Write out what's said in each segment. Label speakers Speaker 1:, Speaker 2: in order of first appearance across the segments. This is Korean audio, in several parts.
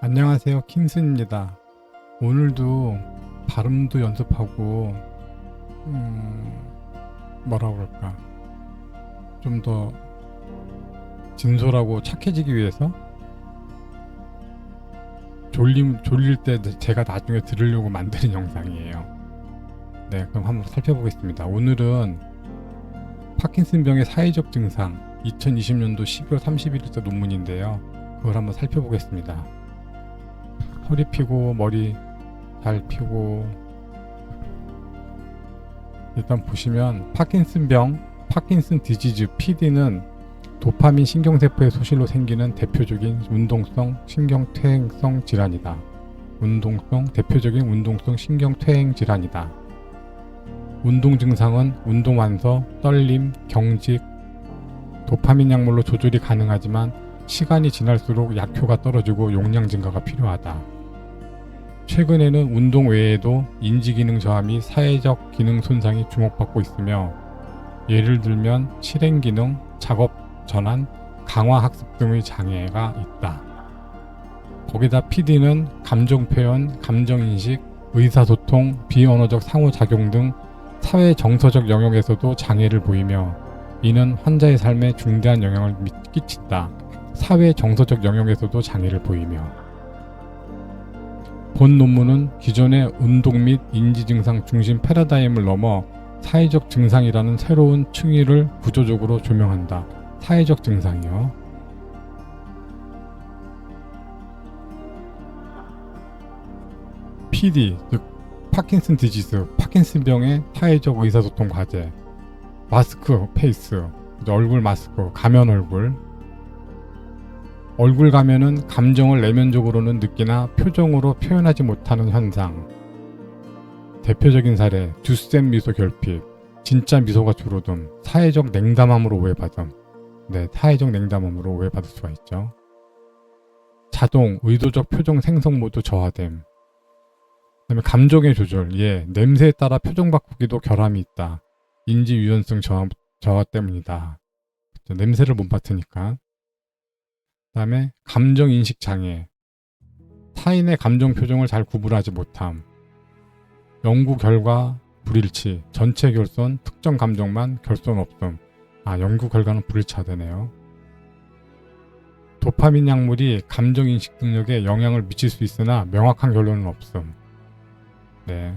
Speaker 1: 안녕하세요, 킨슨입니다. 오늘도 발음도 연습하고 뭐라 그럴까, 좀 더 진솔하고 착해지기 위해서 졸릴 때 제가 나중에 들으려고 만드는 영상이에요. 네, 그럼 한번 살펴보겠습니다. 오늘은 파킨슨병의 사회적 증상 2020년도 12월 31일자 논문인데요. 그걸 한번 살펴보겠습니다. 허리 펴고 머리 잘 펴고, 일단 보시면 파킨슨 디지즈 PD는 도파민 신경세포의 소실로 생기는 대표적인 대표적인 운동성 신경퇴행 질환이다. 운동 증상은 운동 완서, 떨림, 경직, 도파민 약물로 조절이 가능하지만 시간이 지날수록 약효가 떨어지고 용량 증가가 필요하다. 최근에는 운동 외에도 인지기능 저하 및 사회적 기능 손상이 주목받고 있으며, 예를 들면 실행기능, 작업 전환, 강화 학습 등의 장애가 있다. 거기다 PD는 감정표현, 감정인식, 의사소통, 비언어적 상호작용 등 사회 정서적 영역에서도 장애를 보이며, 이는 환자의 삶에 중대한 영향을 끼친다. 사회 정서적 영역에서도 장애를 보이며, 본 논문은 기존의 운동 및 인지 증상 중심 패러다임을 넘어 사회적 증상이라는 새로운 층위를 구조적으로 조명한다. 사회적 증상이요. PD, 즉 파킨슨 디지즈, 파킨슨병의 사회적 의사소통 과제, 마스크 페이스, 얼굴 마스크, 가면 얼굴 가면은 감정을 내면적으로는 느끼나 표정으로 표현하지 못하는 현상. 대표적인 사례, 듀셈 미소 결핍, 진짜 미소가 줄어듦, 사회적 냉담함으로 오해받음. 네, 사회적 냉담함으로 오해받을 수가 있죠. 자동, 의도적 표정 생성 모드 저하됨. 그다음에 감정의 조절, 냄새에 따라 표정 바꾸기도 결함이 있다. 인지 유연성 저하 때문이다. 냄새를 못 맡으니까. 그 다음에 감정인식 장애, 타인의 감정 표정을 잘 구분하지 못함, 연구 결과 불일치, 전체 결손, 특정 감정만 결손 없음. 연구 결과는 불일치하다네요. 도파민 약물이 감정인식 능력에 영향을 미칠 수 있으나 명확한 결론은 없음. 네.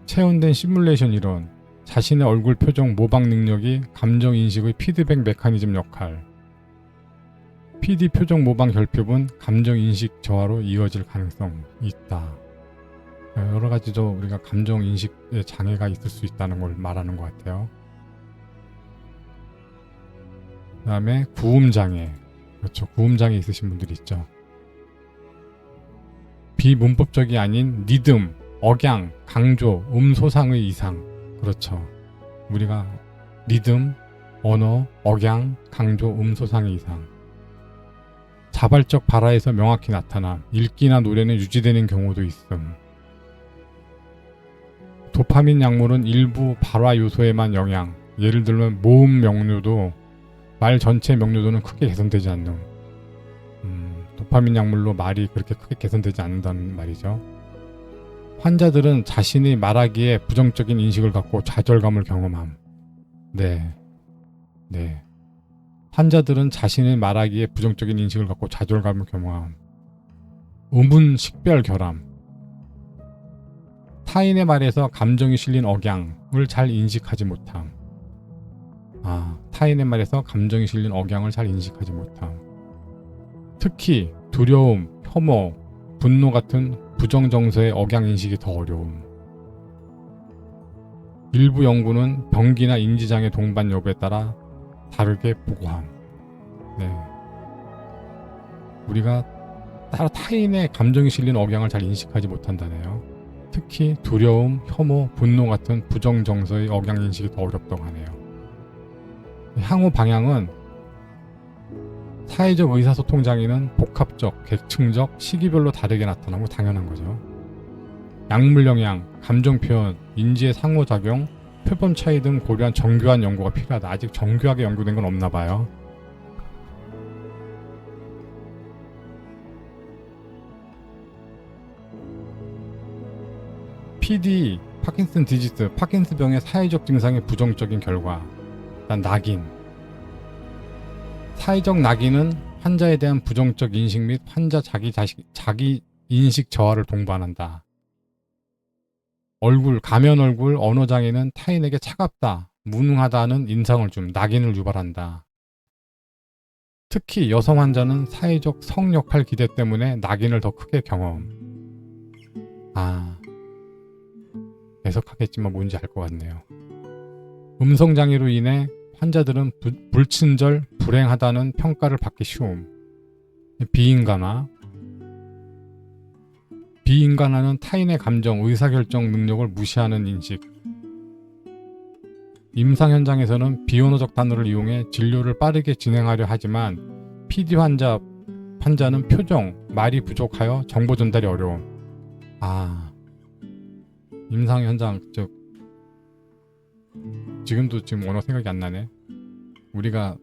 Speaker 1: 체온된 시뮬레이션 이론, 자신의 얼굴 표정 모방 능력이 감정인식의 피드백 메커니즘 역할. PD 표정 모방 결핍은 감정인식 저하로 이어질 가능성이 있다. 여러가지로 우리가 감정인식에 장애가 있을 수 있다는 걸 말하는 것 같아요. 그 다음에 구음장애. 그렇죠. 구음장애 있으신 분들이 있죠. 비문법적이 아닌 리듬, 억양, 강조, 소상의 이상. 그렇죠. 우리가 리듬, 언어, 억양, 강조, 소상의 이상. 자발적 발화에서 명확히 나타나 읽기나 노래는 유지되는 경우도 있음. 도파민 약물은 일부 발화 요소에만 영향, 예를 들면 모음 명료도 말 전체 명료도는 크게 개선되지 않는. 도파민 약물로 말이 그렇게 크게 개선되지 않는다는 말이죠. 환자들은 자신이 말하기에 부정적인 인식을 갖고 좌절감을 경험함. 네. 환자들은 자신의 말하기에 부정적인 인식을 갖고 좌절감을 경험함. 의문식별 결함. 타인의 말에서 감정이 실린 억양을 잘 인식하지 못함. 타인의 말에서 감정이 실린 억양을 잘 인식하지 못함. 특히 두려움, 혐오, 분노 같은 부정정서의 억양 인식이 더 어려움. 일부 연구는 병기나 인지장애 동반 여부에 따라 다르게 보고함. 네. 우리가 따로 타인의 감정이 실린 억양을 잘 인식하지 못한다네요. 특히 두려움, 혐오, 분노 같은 부정정서의 억양 인식이 더 어렵다고 하네요. 향후 방향은 사회적 의사소통 장애는 복합적, 계층적, 시기별로 다르게 나타나고 당연한 거죠. 약물 영향, 감정 표현, 인지의 상호작용, 표본 차이 등 고려한 정교한 연구가 필요하다. 아직 정교하게 연구된 건 없나 봐요. PD, 파킨슨 디지즈, 파킨슨병의 사회적 증상의 부정적인 결과. 일단 낙인. 사회적 낙인은 환자에 대한 부정적 인식 및 환자 자기 인식 저하를 동반한다. 가면 얼굴, 언어장애는 타인에게 차갑다, 무능하다는 인상을 낙인을 유발한다. 특히 여성 환자는 사회적 성 역할 기대 때문에 낙인을 더 크게 경험. 해석하겠지만 뭔지 알 것 같네요. 음성장애로 인해 환자들은 불친절, 불행하다는 평가를 받기 쉬움. 비인간화는 타인의 감정, 의사결정 능력을 무시하는 인식. 임상 현장에서는 비언어적 단어를 이용해 진료를 빠르게 진행하려 하지만 PD 환자는 표정, 말이 부족하여 정보 전달이 어려움. 임상 현장 지금도 언어 생각이 안 나네. 우리가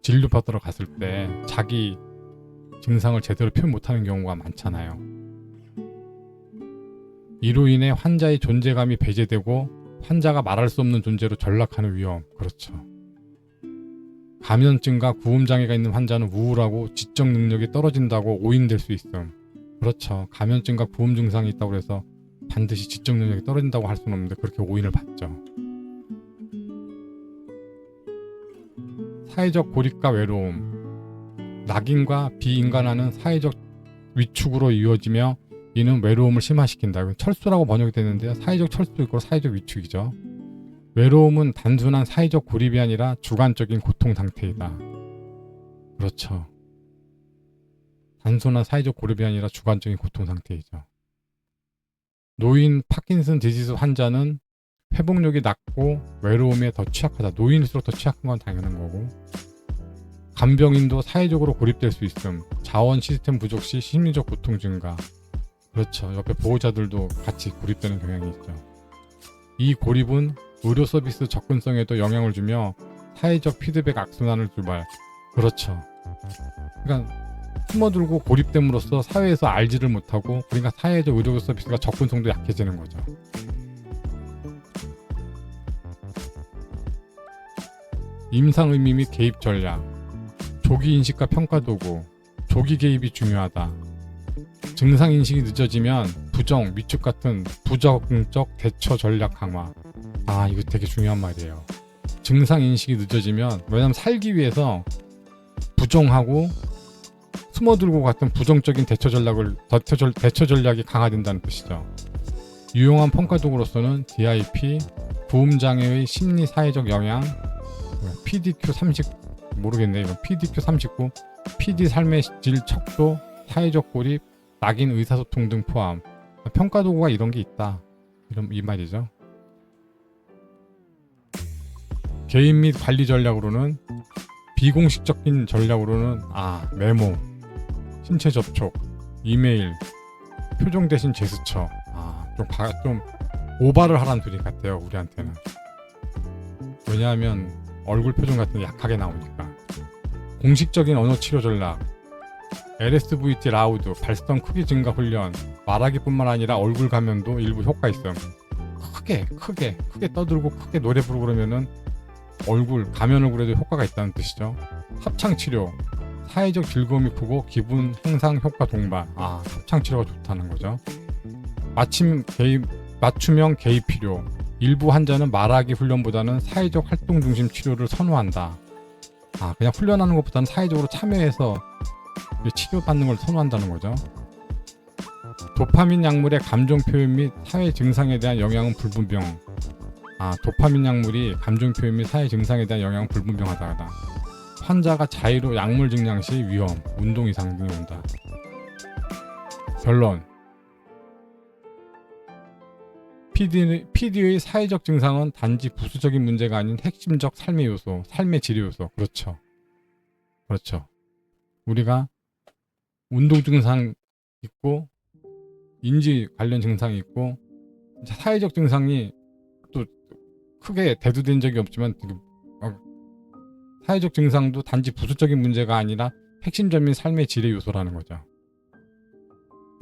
Speaker 1: 진료 받으러 갔을 때 자기 증상을 제대로 표현 못하는 경우가 많잖아요. 이로 인해 환자의 존재감이 배제되고 환자가 말할 수 없는 존재로 전락하는 위험. 그렇죠. 감염증과 구음장애가 있는 환자는 우울하고 지적 능력이 떨어진다고 오인될 수 있음. 그렇죠. 감염증과 구음 증상이 있다고 해서 반드시 지적 능력이 떨어진다고 할 수는 없는데 그렇게 오인을 받죠. 사회적 고립과 외로움. 낙인과 비인간화는 사회적 위축으로 이어지며 이는 외로움을 심화시킨다. 이건 철수라고 번역이 되는데요. 사회적 철수도 있고 사회적 위축이죠. 외로움은 단순한 사회적 고립이 아니라 주관적인 고통 상태이다. 그렇죠. 단순한 사회적 고립이 아니라 주관적인 고통 상태이죠. 노인 파킨슨 디지즈 환자는 회복력이 낮고 외로움에 더 취약하다. 노인일수록 더 취약한 건 당연한 거고. 간병인도 사회적으로 고립될 수 있음. 자원 시스템 부족 시 심리적 고통 증가. 그렇죠. 옆에 보호자들도 같이 고립되는 경향이 있죠. 이 고립은 의료 서비스 접근성에도 영향을 주며 사회적 피드백 악순환을 유발. 그렇죠. 그러니까 숨어들고 고립됨으로써 사회에서 알지를 못하고 그러니까 사회적 의료 서비스가 접근성도 약해지는 거죠. 임상 의미 및 개입 전략. 조기 인식과 평가 도구. 조기 개입이 중요하다. 증상 인식이 늦어지면 부정, 위축 같은 부적응적 대처 전략 강화. 이거 되게 중요한 말이에요. 증상 인식이 늦어지면 왜냐면 살기 위해서 부정하고 숨어들고 같은 부정적인 대처 전략이 강화된다는 뜻이죠. 유용한 평가 도구로서는 DIP, 구음장애의 심리 사회적 영향, PDQ 30 모르겠네. 이건 PDQ 39, PD 삶의 질 척도, 사회적 고립, 낙인 의사소통 등 포함. 평가 도구가 이런 게 있다. 이 말이죠. 개인 및 관리 전략으로는 비공식적인 전략으로는 메모, 신체 접촉, 이메일, 표정 대신 제스처. 좀 오바를 하라는 소리 같아요. 우리한테는. 왜냐하면 얼굴 표정 같은 게 약하게 나오니까. 공식적인 언어 치료 전략, LSVT 라우드, 발성 크기 증가 훈련, 말하기뿐만 아니라 얼굴 가면도 일부 효과 있음. 크게 떠들고 크게 노래 부르고 그러면은 가면 얼굴에도 효과가 있다는 뜻이죠. 합창 치료, 사회적 즐거움이 크고 기분 향상 효과 동반. 합창 치료가 좋다는 거죠. 맞춤형 개입 필요. 일부 환자는 말하기 훈련보다는 사회적 활동 중심 치료를 선호한다. 그냥 훈련하는 것보다는 사회적으로 참여해서 치료받는 걸 선호한다는 거죠. 도파민 약물의 감정 표현 및 사회 증상에 대한 영향은 불분명. 도파민 약물이 감정 표현 및 사회 증상에 대한 영향은 불분명하다. 환자가 자의로 약물 증량 시 위험, 운동 이상 등이 온다. 결론. PD의 사회적 증상은 단지 부수적인 문제가 아닌 핵심적 삶의 요소, 삶의 질의 요소. 그렇죠. 우리가 운동 증상 있고 인지 관련 증상이 있고 사회적 증상이 또 크게 대두된 적이 없지만 사회적 증상도 단지 부수적인 문제가 아니라 핵심적인 삶의 질의 요소라는 거죠.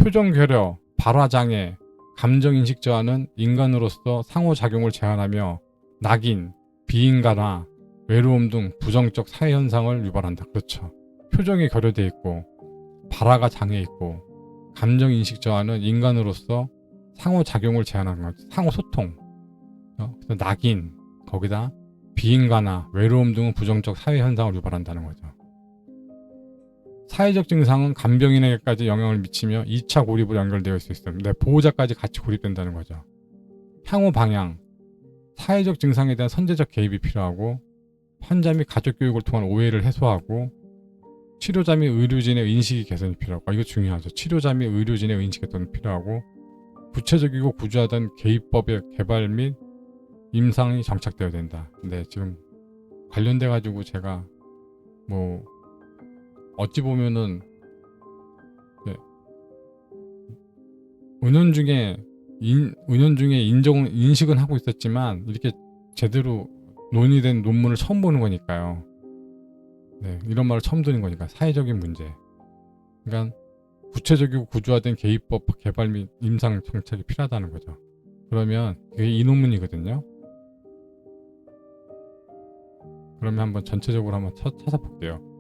Speaker 1: 표정 결여, 발화장애, 감정인식 저하는 인간으로서 상호작용을 제한하며 낙인, 비인가나 외로움 등 부정적 사회현상을 유발한다. 그렇죠. 표정이 결여돼 있고 발화가 장애 있고 감정인식 저하는 인간으로서 상호작용을 제한하는 거죠. 상호소통. 그래서 낙인, 거기다 비인가나 외로움 등은 부정적 사회현상을 유발한다는 거죠. 사회적 증상은 간병인에게까지 영향을 미치며 2차 고립으로 연결되어 있을 수 있습니다. 보호자까지 같이 고립된다는 거죠. 향후 방향, 사회적 증상에 대한 선제적 개입이 필요하고 환자 및 가족 교육을 통한 오해를 해소하고 치료자 및 의료진의 인식이 개선이 필요하고 이거 중요하죠. 치료자 및 의료진의 인식 개선이 필요하고 구체적이고 구조화된 개입법의 개발 및 임상이 정착되어야 된다. 근데 지금 관련돼 가지고 제가 뭐 어찌 보면은 은연중에 인식은 하고 있었지만 이렇게 제대로 논의된 논문을 처음 보는 거니까요. 네, 이런 말을 처음 듣는 거니까 사회적인 문제. 그러니까 구체적이고 구조화된 개입법 개발 및 임상 정착이 필요하다는 거죠. 그러면 그게 이 논문이거든요. 그러면 한번 전체적으로 한번 찾아볼게요.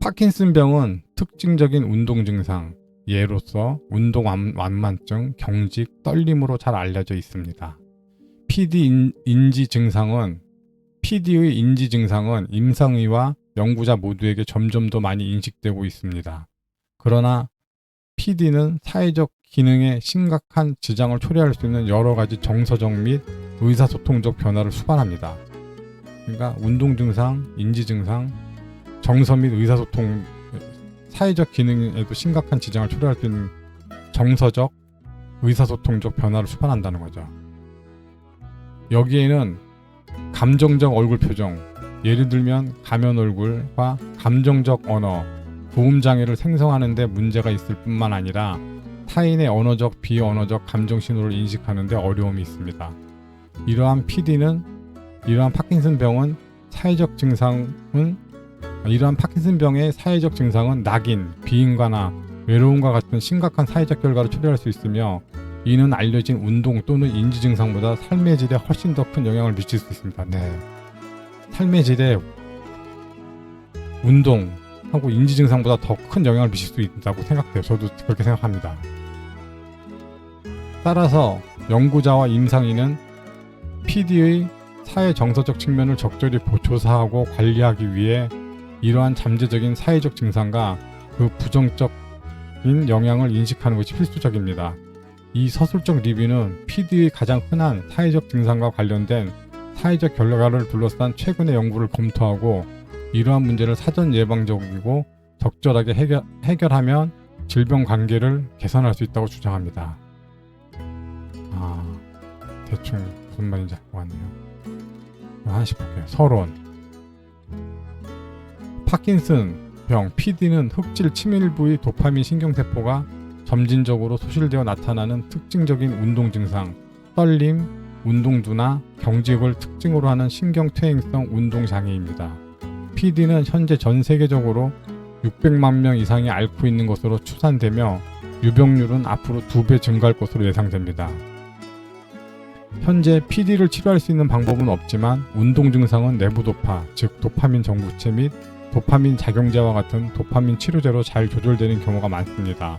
Speaker 1: 파킨슨병은 특징적인 운동 증상, 예로서 운동 완만증, 경직, 떨림으로 잘 알려져 있습니다. PD의 인지 증상은 임상의와 연구자 모두에게 점점 더 많이 인식되고 있습니다. 그러나 PD는 사회적 기능에 심각한 지장을 초래할 수 있는 여러 가지 정서적 및 의사소통적 변화를 수반합니다. 그러니까 운동 증상, 인지 증상, 정서 및 의사소통, 사회적 기능에도 심각한 지장을 초래할 수 있는 정서적, 의사소통적 변화를 수반한다는 거죠. 여기에는 감정적 얼굴 표정, 예를 들면 가면 얼굴과 감정적 언어, 구음장애를 생성하는 데 문제가 있을 뿐만 아니라 타인의 언어적, 비언어적 감정 신호를 인식하는 데 어려움이 있습니다. 이러한 파킨슨병의 사회적 증상은 낙인, 비인가나 외로움과 같은 심각한 사회적 결과를 초래할 수 있으며 이는 알려진 운동 또는 인지 증상보다 삶의 질에 훨씬 더 큰 영향을 미칠 수 있습니다. 네. 삶의 질에 운동하고 인지 증상보다 더 큰 영향을 미칠 수 있다고 생각돼요. 저도 그렇게 생각합니다. 따라서 연구자와 임상인은 PD의 사회 정서적 측면을 적절히 조사하고 관리하기 위해 이러한 잠재적인 사회적 증상과 그 부정적인 영향을 인식하는 것이 필수적입니다. 이 서술적 리뷰는 PD의 가장 흔한 사회적 증상과 관련된 사회적 결과를 둘러싼 최근의 연구를 검토하고 이러한 문제를 사전 예방적이고 적절하게 해결하면 질병 관계를 개선할 수 있다고 주장합니다. 대충 무슨 말인지 알 것 같네요. 하나씩 볼게요. 서론. 파킨슨병 PD는 흑질 치밀 부위 도파민 신경세포가 점진적으로 소실되어 나타나는 특징적인 운동 증상, 떨림, 운동두나 경직을 특징으로 하는 신경퇴행성 운동장애입니다. PD는 현재 전 세계적으로 600만 명 이상이 앓고 있는 것으로 추산되며 유병률은 앞으로 2배 증가할 것으로 예상됩니다. 현재 PD를 치료할 수 있는 방법은 없지만 운동 증상은 내부 도파, 즉 도파민 정구체 및 도파민 작용제와 같은 도파민 치료제로 잘 조절되는 경우가 많습니다.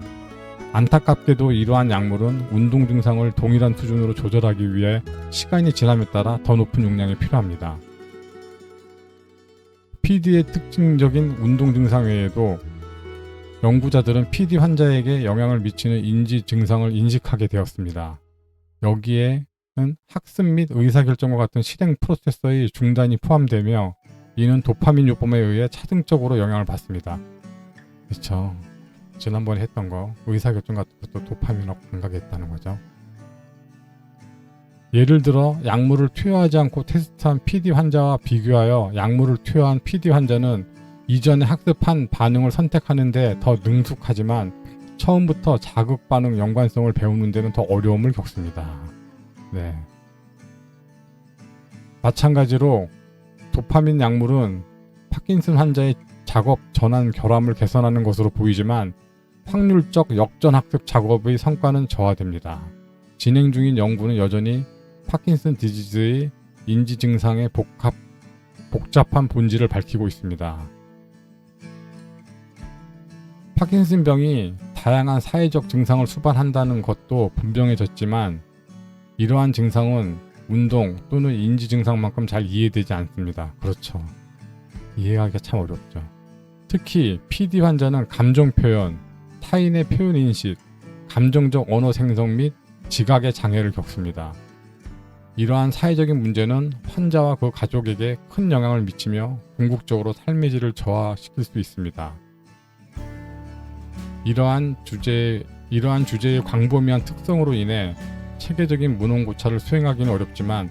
Speaker 1: 안타깝게도 이러한 약물은 운동 증상을 동일한 수준으로 조절하기 위해 시간이 지남에 따라 더 높은 용량이 필요합니다. PD의 특징적인 운동 증상 외에도 연구자들은 PD 환자에게 영향을 미치는 인지 증상을 인식하게 되었습니다. 여기에는 학습 및 의사결정과 같은 실행 프로세서의 중단이 포함되며 이는 도파민 요법에 의해 차등적으로 영향을 받습니다. 그렇죠. 지난번에 했던 거 의사결정 같은 것도 도파민하고 감각했다는 거죠. 예를 들어 약물을 투여하지 않고 테스트한 PD 환자와 비교하여 약물을 투여한 PD 환자는 이전에 학습한 반응을 선택하는데 더 능숙하지만 처음부터 자극 반응 연관성을 배우는 데는 더 어려움을 겪습니다. 네. 마찬가지로 도파민 약물은 파킨슨 환자의 작업 전환 결함을 개선하는 것으로 보이지만 확률적 역전학습 작업의 성과는 저하됩니다. 진행 중인 연구는 여전히 파킨슨 디지즈의 인지 증상의 복잡한 본질을 밝히고 있습니다. 파킨슨 병이 다양한 사회적 증상을 수반한다는 것도 분명해졌지만 이러한 증상은 운동 또는 인지 증상만큼 잘 이해되지 않습니다. 그렇죠. 이해하기가 참 어렵죠. 특히 PD 환자는 감정 표현, 타인의 표현 인식, 감정적 언어 생성 및 지각의 장애를 겪습니다. 이러한 사회적인 문제는 환자와 그 가족에게 큰 영향을 미치며 궁극적으로 삶의 질을 저하시킬 수 있습니다. 이러한 주제의 광범위한 특성으로 인해 체계적인 문헌고찰을 수행하기는 어렵지만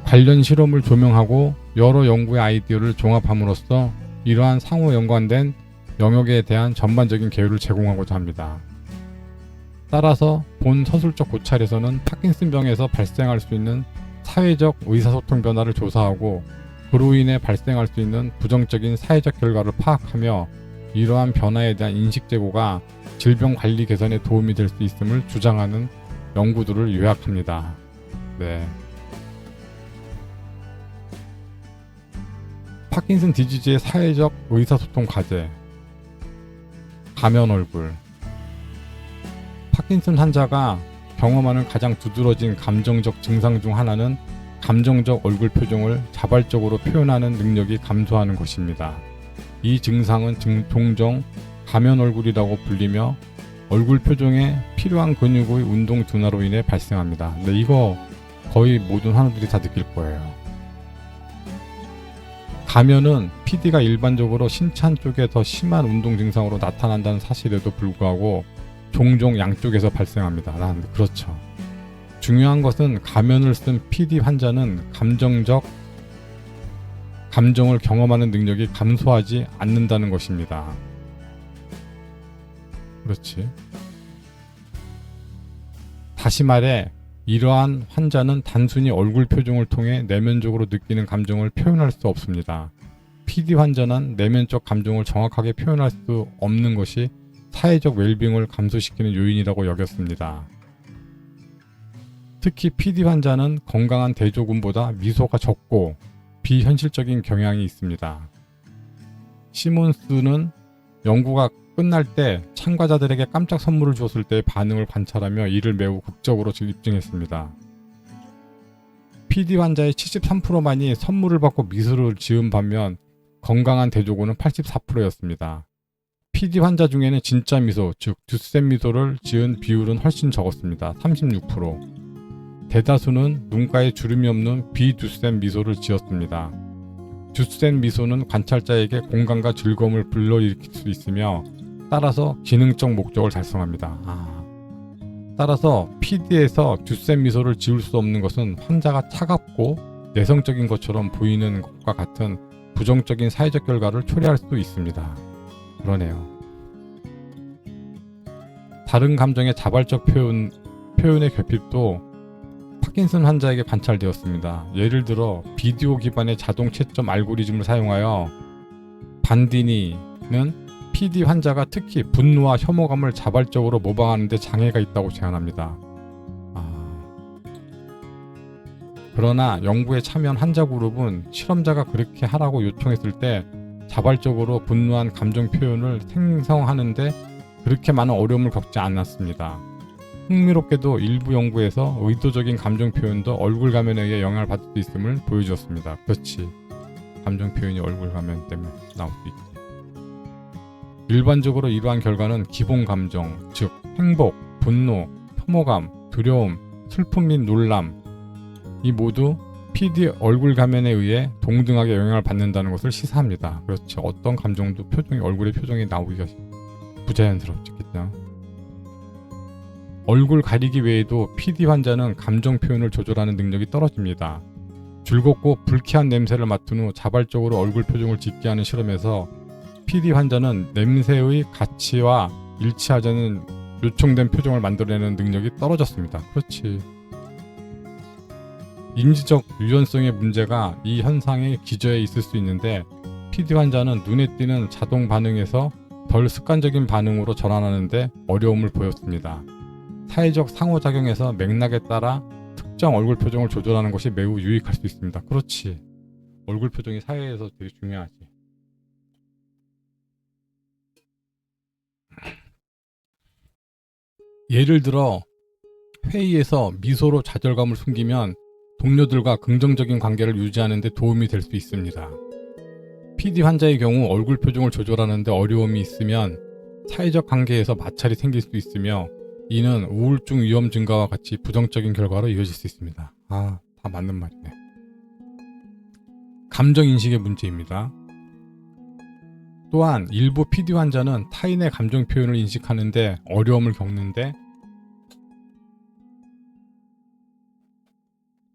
Speaker 1: 관련 실험을 조명하고 여러 연구의 아이디어를 종합함으로써 이러한 상호 연관된 영역에 대한 전반적인 개요를 제공하고자 합니다. 따라서 본 서술적 고찰에서는 파킨슨병에서 발생할 수 있는 사회적 의사소통 변화를 조사하고 그로 인해 발생할 수 있는 부정적인 사회적 결과를 파악하며 이러한 변화에 대한 인식 제고가 질병 관리 개선에 도움이 될 수 있음을 주장하는 연구들을 요약합니다. 네. 파킨슨 디지즈의 사회적 의사소통 과제. 가면 얼굴. 파킨슨 환자가 경험하는 가장 두드러진 감정적 증상 중 하나는 감정적 얼굴 표정을 자발적으로 표현하는 능력이 감소하는 것입니다. 이 증상은 종종 가면 얼굴이라고 불리며 얼굴 표정에 필요한 근육의 운동 둔화로 인해 발생합니다. 근데 이거 거의 모든 환우들이 다 느낄 거예요. 가면은 PD가 일반적으로 신체 한쪽에 더 심한 운동 증상으로 나타난다는 사실에도 불구하고 종종 양쪽에서 발생합니다. 그렇죠. 중요한 것은 가면을 쓴 PD 환자는 감정을 경험하는 능력이 감소하지 않는다는 것입니다. 그렇지. 다시 말해 이러한 환자는 단순히 얼굴 표정을 통해 내면적으로 느끼는 감정을 표현할 수 없습니다. PD 환자는 내면적 감정을 정확하게 표현할 수 없는 것이 사회적 웰빙을 감소시키는 요인이라고 여겼습니다. 특히 PD 환자는 건강한 대조군보다 미소가 적고 비현실적인 경향이 있습니다. 시몬스는 연구가 끝날 때 참가자들에게 깜짝 선물을 주었을 때의 반응을 관찰하며 이를 매우 극적으로 입증했습니다. PD 환자의 73%만이 선물을 받고 미소를 지은 반면 건강한 대조군은 84%였습니다. PD 환자 중에는 진짜 미소, 즉 듀셈 미소를 지은 비율은 훨씬 적었습니다. 36%. 대다수는 눈가에 주름이 없는 비듀셈 미소를 지었습니다. 듀셈 미소는 관찰자에게 공감과 즐거움을 불러일으킬 수 있으며 따라서 기능적 목적을 달성합니다. 따라서 PD에서 듀셈 미소를 지을 수 없는 것은 환자가 차갑고 내성적인 것처럼 보이는 것과 같은 부정적인 사회적 결과를 초래할 수 있습니다. 그러네요. 다른 감정의 자발적 표현의 결핍도 파킨슨 환자에게 관찰되었습니다. 예를 들어 비디오 기반의 자동 채점 알고리즘을 사용하여 반디니는 PD 환자가 특히 분노와 혐오감을 자발적으로 모방하는 데 장애가 있다고 제안합니다. 그러나 연구에 참여한 환자 그룹은 실험자가 그렇게 하라고 요청했을 때 자발적으로 분노한 감정 표현을 생성하는데 그렇게 많은 어려움을 겪지 않았습니다. 흥미롭게도 일부 연구에서 의도적인 감정 표현도 얼굴 가면에 의해 영향을 받을 수 있음을 보여주었습니다. 그렇지. 감정 표현이 얼굴 가면 때문에 나올 수 있지. 일반적으로 이러한 결과는 기본 감정, 즉 행복, 분노, 혐오감, 두려움, 슬픔 및 놀람 이 모두 PD 얼굴 가면에 의해 동등하게 영향을 받는다는 것을 시사합니다. 그렇죠. 어떤 감정도 얼굴의 표정이 나오기가 부자연스럽겠죠. 얼굴 가리기 외에도 PD 환자는 감정 표현을 조절하는 능력이 떨어집니다. 즐겁고 불쾌한 냄새를 맡은 후 자발적으로 얼굴 표정을 짓게 하는 실험에서 PD 환자는 냄새의 가치와 일치하지 않는 요청된 표정을 만들어내는 능력이 떨어졌습니다. 그렇지. 인지적 유연성의 문제가 이 현상의 기저에 있을 수 있는데 PD 환자는 눈에 띄는 자동 반응에서 덜 습관적인 반응으로 전환하는데 어려움을 보였습니다. 사회적 상호작용에서 맥락에 따라 특정 얼굴 표정을 조절하는 것이 매우 유익할 수 있습니다. 그렇지. 얼굴 표정이 사회에서 되게 중요하지. 예를 들어 회의에서 미소로 좌절감을 숨기면 동료들과 긍정적인 관계를 유지하는 데 도움이 될 수 있습니다. PD 환자의 경우 얼굴 표정을 조절하는 데 어려움이 있으면 사회적 관계에서 마찰이 생길 수 있으며 이는 우울증 위험 증가와 같이 부정적인 결과로 이어질 수 있습니다. 다 맞는 말이네. 감정인식의 문제입니다. 또한 일부 PD 환자는 타인의 감정 표현을 인식하는데 어려움을 겪는데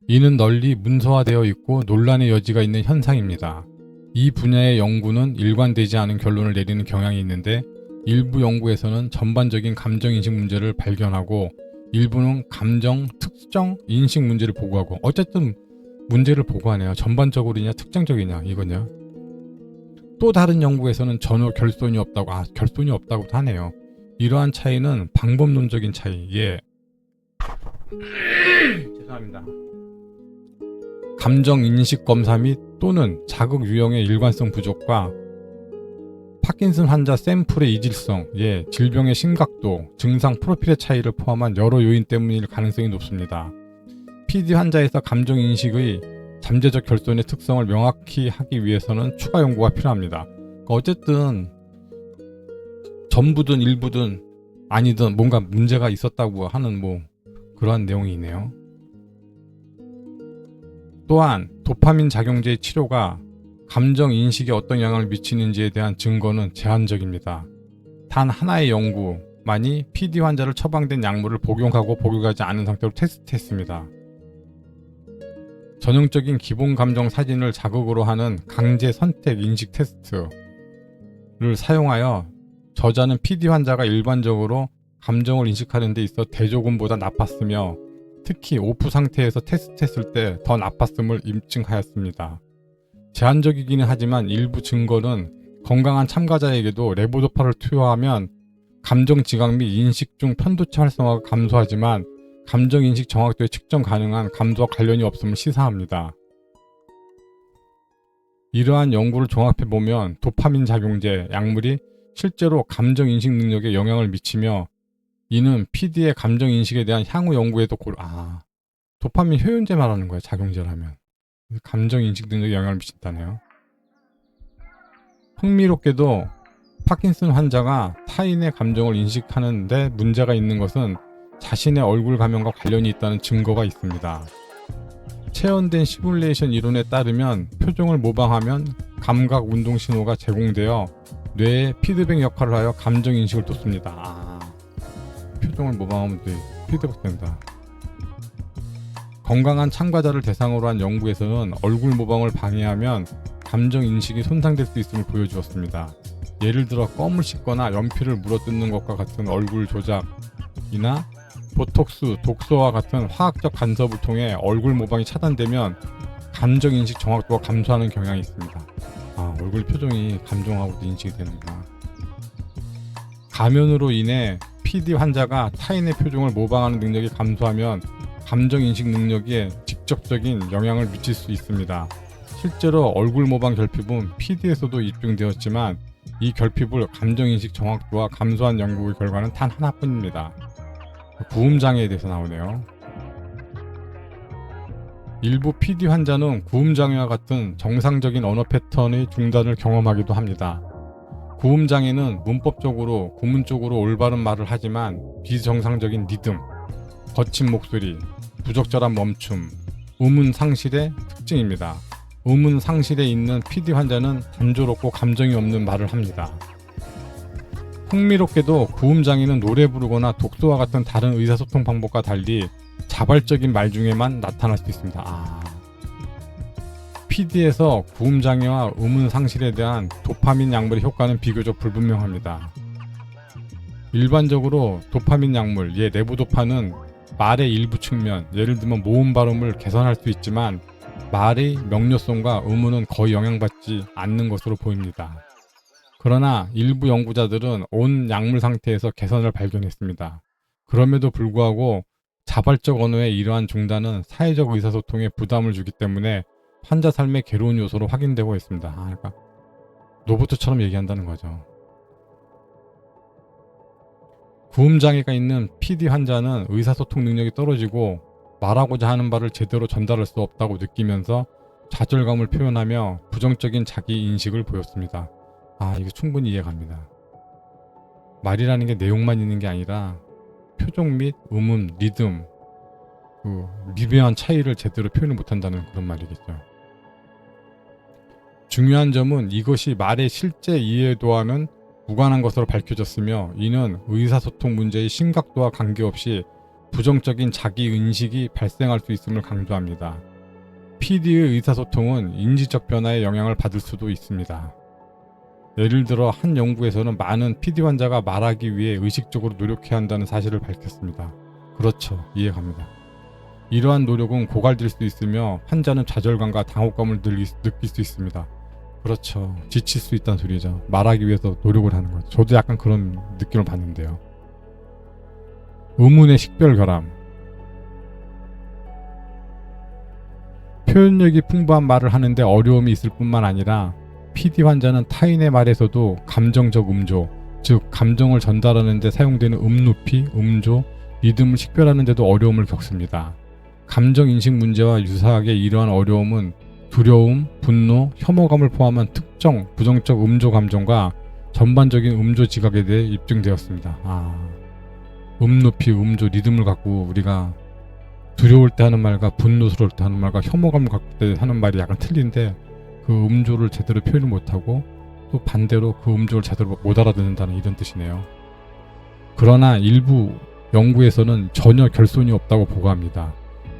Speaker 1: 이는 널리 문서화되어 있고 논란의 여지가 있는 현상입니다. 이 분야의 연구는 일관되지 않은 결론을 내리는 경향이 있는데 일부 연구에서는 전반적인 감정인식 문제를 발견하고 일부는 감정 특정 인식 문제를 보고하고 어쨌든 문제를 보고하네요. 전반적으로냐 특정적이냐 이거냐. 또 다른 연구에서는 전혀 결손이 없다고 결손이 없다고도 하네요. 이러한 차이는 방법론적인 차이. 죄송합니다. 감정 인식 검사 및 또는 자극 유형의 일관성 부족과 파킨슨 환자 샘플의 이질성, 질병의 심각도, 증상 프로필의 차이를 포함한 여러 요인 때문일 가능성이 높습니다. PD 환자에서 감정 인식의 잠재적 결손의 특성을 명확히 하기 위해서는 추가 연구가 필요합니다. 어쨌든 전부든 일부든 아니든 뭔가 문제가 있었다고 하는 그러한 내용이 있네요. 또한 도파민 작용제의 치료가 감정 인식에 어떤 영향을 미치는지에 대한 증거는 제한적입니다. 단 하나의 연구만이 PD 환자를 처방된 약물을 복용하고 복용하지 않은 상태로 테스트했습니다. 전형적인 기본 감정 사진을 자극으로 하는 강제 선택 인식 테스트를 사용하여 저자는 PD 환자가 일반적으로 감정을 인식하는 데 있어 대조군보다 나빴으며 특히 오프 상태에서 테스트했을 때 더 나빴음을 입증하였습니다. 제한적이기는 하지만 일부 증거는 건강한 참가자에게도 레보도파를 투여하면 감정 지각 및 인식 중 편도체 활성화가 감소하지만 감정 인식 정확도에 측정 가능한 감소와 관련이 없음을 시사합니다. 이러한 연구를 종합해보면 도파민 작용제 약물이 실제로 감정 인식 능력에 영향을 미치며 이는 PD의 감정 인식에 대한 향후 연구에도 도파민 효연제 말하는 거야. 작용제라면 감정 인식 능력에 영향을 미친다네요. 흥미롭게도 파킨슨 환자가 타인의 감정을 인식하는데 문제가 있는 것은 자신의 얼굴 가면과 관련이 있다는 증거가 있습니다. 체현된 시뮬레이션 이론에 따르면 표정을 모방하면 감각 운동 신호가 제공되어 뇌에 피드백 역할을 하여 감정 인식을 돕습니다. 표정을 모방하면 피드백 된다. 건강한 참가자를 대상으로 한 연구에서는 얼굴 모방을 방해하면 감정 인식이 손상될 수 있음을 보여주었습니다. 예를 들어 껌을 씹거나 연필을 물어뜯는 것과 같은 얼굴 조작이나 보톡스, 독소와 같은 화학적 간섭을 통해 얼굴 모방이 차단되면 감정 인식 정확도가 감소하는 경향이 있습니다. 얼굴 표정이 감정하고도 인식이 되는구나. 가면으로 인해 PD 환자가 타인의 표정을 모방하는 능력이 감소하면 감정 인식 능력에 직접적인 영향을 미칠 수 있습니다. 실제로 얼굴 모방 결핍은 PD에서도 입증되었지만 이 결핍을 감정 인식 정확도와 감소한 연구의 결과는 단 하나뿐입니다. 구음장애에 대해서 나오네요. 일부 PD 환자는 구음장애와 같은 정상적인 언어 패턴의 중단을 경험하기도 합니다. 구음장애는 문법적으로 구문적으로 올바른 말을 하지만 비정상적인 리듬, 거친 목소리, 부적절한 멈춤, 음운 상실의 특징입니다. 음운 상실에 있는 PD 환자는 단조롭고 감정이 없는 말을 합니다. 흥미롭게도 구음장애는 노래 부르거나 독서와 같은 다른 의사소통 방법과 달리 자발적인 말 중에만 나타날 수 있습니다. PD에서 구음장애와 음운상실에 대한 도파민 약물의 효과는 비교적 불분명합니다. 일반적으로 도파민 약물, 레보도파는 말의 일부 측면, 예를 들면 모음 발음을 개선할 수 있지만 말의 명료성과 의무는 거의 영향받지 않는 것으로 보입니다. 그러나 일부 연구자들은 온 약물 상태에서 개선을 발견했습니다. 그럼에도 불구하고 자발적 언어의 이러한 중단은 사회적 의사소통에 부담을 주기 때문에 환자 삶의 괴로운 요소로 확인되고 있습니다. 그러니까 로봇처럼 얘기한다는 거죠. 구음장애가 있는 PD 환자는 의사소통 능력이 떨어지고 말하고자 하는 바를 제대로 전달할 수 없다고 느끼면서 좌절감을 표현하며 부정적인 자기 인식을 보였습니다. 이거 충분히 이해갑니다. 말이라는 게 내용만 있는 게 아니라 표정 및 음음, 리듬, 그 미묘한 차이를 제대로 표현을 못한다는 그런 말이겠죠. 중요한 점은 이것이 말의 실제 이해도와는 무관한 것으로 밝혀졌으며 이는 의사소통 문제의 심각도와 관계없이 부정적인 자기인식이 발생할 수 있음을 강조합니다. PD의 의사소통은 인지적 변화에 영향을 받을 수도 있습니다. 예를 들어 한 연구에서는 많은 PD 환자가 말하기 위해 의식적으로 노력해야 한다는 사실을 밝혔습니다. 그렇죠. 이해갑니다. 이러한 노력은 고갈될 수 있으며 환자는 좌절감과 당혹감을 느낄 수 있습니다. 그렇죠. 지칠 수 있다는 소리죠. 말하기 위해서 노력을 하는 거죠. 저도 약간 그런 느낌을 받는데요. 의문의 식별결함. 표현력이 풍부한 말을 하는데 어려움이 있을 뿐만 아니라 PD 환자는 타인의 말에서도 감정적 음조, 즉 감정을 전달하는 데 사용되는 음높이, 음조, 리듬을 식별하는 데도 어려움을 겪습니다. 감정인식 문제와 유사하게 이러한 어려움은 두려움, 분노, 혐오감을 포함한 특정 부정적 음조 감정과 전반적인 음조 지각에 대해 입증되었습니다. 음높이, 음조, 리듬을 갖고 우리가 두려울 때 하는 말과 분노스러울 때 하는 말과 혐오감을 갖고 때 하는 말이 약간 틀린데 그 음조를 제대로 표현을 못하고 또 반대로 그 음조를 제대로 못 알아듣는다는 이런 뜻이네요. 그러나 일부 연구에서는 전혀 결손이 없다고 보고합니다.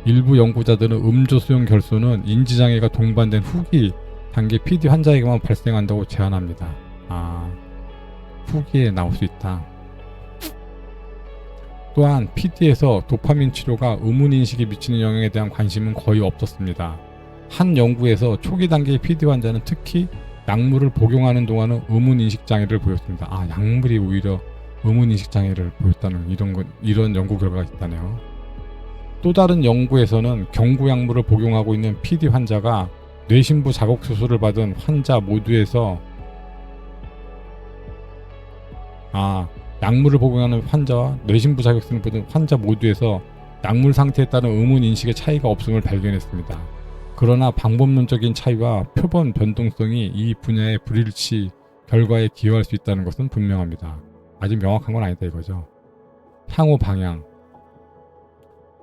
Speaker 1: 일부 연구자들은 음조 수용 결손은 인지장애가 동반된 후기 단계 PD 환자에게만 발생한다고 제안합니다. 후기에 나올 수 있다. 또한 PD에서 도파민 치료가 의문인식에 미치는 영향에 대한 관심은 거의 없었습니다. 한 연구에서 초기 단계의 PD 환자는 특히 약물을 복용하는 동안은 의문인식 장애를 보였습니다. 약물이 오히려 의문인식 장애를 보였다는 이런 연구 결과가 있다네요. 또 다른 연구에서는 경구 약물을 복용하고 있는 PD 환자가 뇌신부 자극 수술을 받은 환자 모두에서 약물을 복용하는 환자와 뇌신부 자극을 받은 환자 모두에서 약물 상태에 따른 의문인식의 차이가 없음을 발견했습니다. 그러나 방법론적인 차이와 표본 변동성이 이 분야의 불일치 결과에 기여할 수 있다는 것은 분명합니다. 아직 명확한 건 아니다 이거죠. 향후 방향.